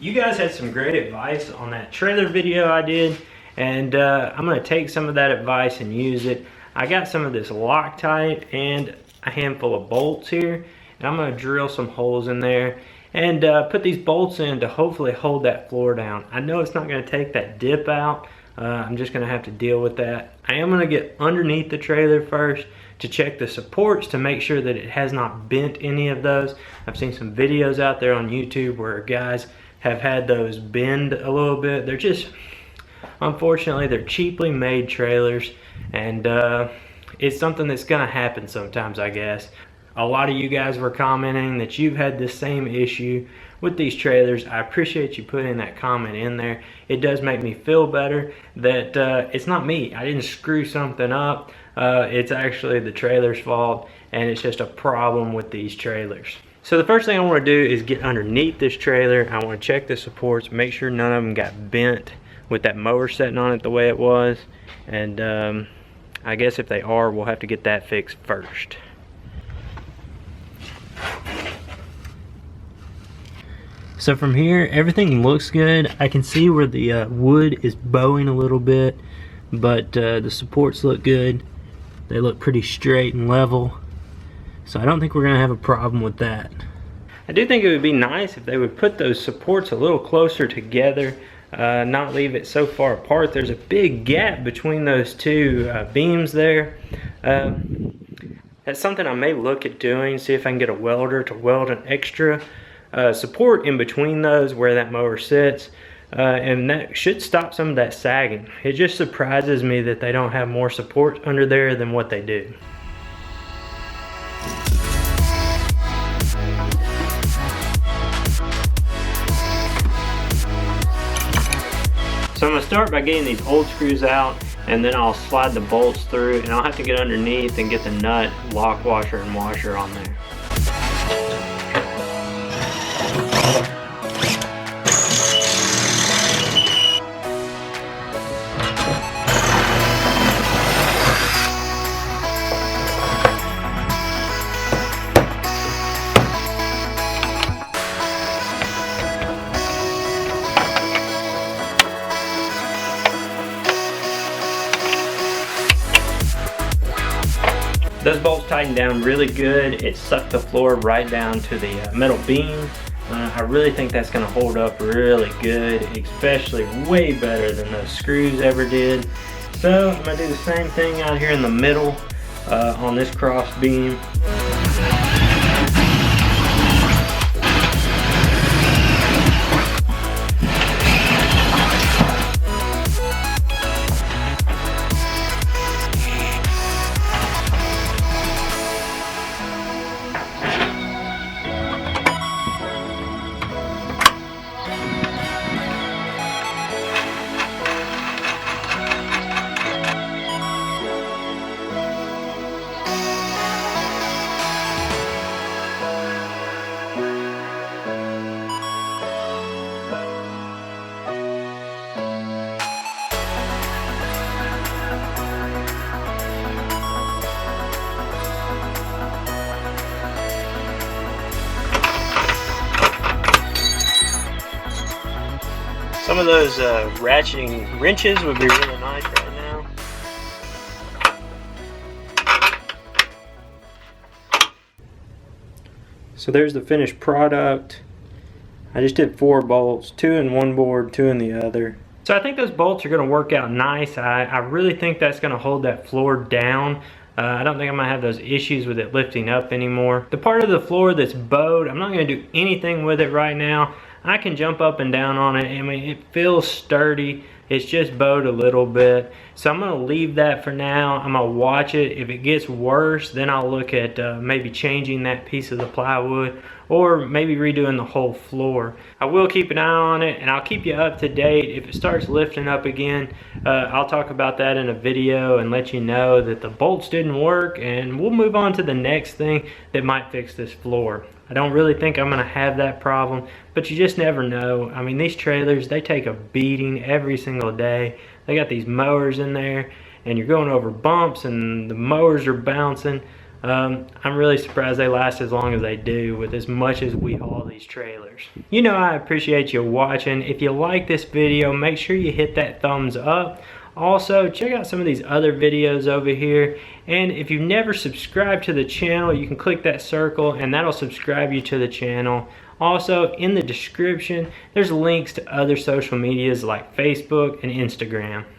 You guys had some great advice on that trailer video I did, and I'm going to take some of that advice and use it. I got some of this Loctite and a handful of bolts here, and I'm going to drill some holes in there and put these bolts in to hopefully hold that floor down. I know it's not going to take that dip out. I'm just going to have to deal with that. I am going to get underneath the trailer first to check the supports to make sure that it has not bent any of those. I've seen some videos out there on YouTube where guys have had those bend a little bit. They're just, unfortunately, they're cheaply made trailers, and it's something that's gonna happen sometimes, I guess. A lot of you guys were commenting that you've had this same issue with these trailers. I appreciate you putting that comment in there. It does make me feel better that it's not me. I didn't screw something up. It's actually the trailer's fault, and it's just a problem with these trailers. So the first thing I want to do is get underneath this trailer. I want to check the supports, make sure none of them got bent with that mower sitting on it the way it was. And I guess if they are, we'll have to get that fixed first. So from here, everything looks good. I can see where the wood is bowing a little bit, but the supports look good. They look pretty straight and level. So I don't think we're gonna have a problem with that. I do think it would be nice if they would put those supports a little closer together, not leave it so far apart. There's a big gap between those two beams there. That's something I may look at doing, see if I can get a welder to weld an extra support in between those where that mower sits. And that should stop some of that sagging. It just surprises me that they don't have more support under there than what they do. So I'm going to start by getting these old screws out, and then I'll slide the bolts through, and I'll have to get underneath and get the nut, lock washer, and washer on there. Those bolts tightened down really good. It sucked the floor right down to the metal beam. I really think that's going to hold up really good, especially way better than those screws ever did. So I'm going to do the same thing out here in the middle on this cross beam. Some of those ratcheting wrenches would be really nice right now. So there's the finished product. I just did 4 bolts, 2 in one board, 2 in the other. So I think those bolts are going to work out nice. I really think that's going to hold that floor down. I don't think I'm going to have those issues with it lifting up anymore. The part of the floor that's bowed, I'm not going to do anything with it right now. I can jump up and down on it. I mean, it feels sturdy. It's just bowed a little bit. So I'm going to leave that for now. I'm going to watch it. If it gets worse, then I'll look at maybe changing that piece of the plywood or maybe redoing the whole floor. I will keep an eye on it, and I'll keep you up to date. If it starts lifting up again, I'll talk about that in a video and let you know that the bolts didn't work, and we'll move on to the next thing that might fix this floor. I don't really think I'm going to have that problem, but you just never know. I mean, these trailers, they take a beating every single day. They got these mowers in there, and you're going over bumps, and the mowers are bouncing. I'm really surprised they last as long as they do with as much as we haul these trailers. You know I appreciate you watching. If you like this video, make sure you hit that thumbs up. Also, check out some of these other videos over here. And if you've never subscribed to the channel, you can click that circle and that'll subscribe you to the channel. Also, in the description, there's links to other social medias like Facebook and Instagram.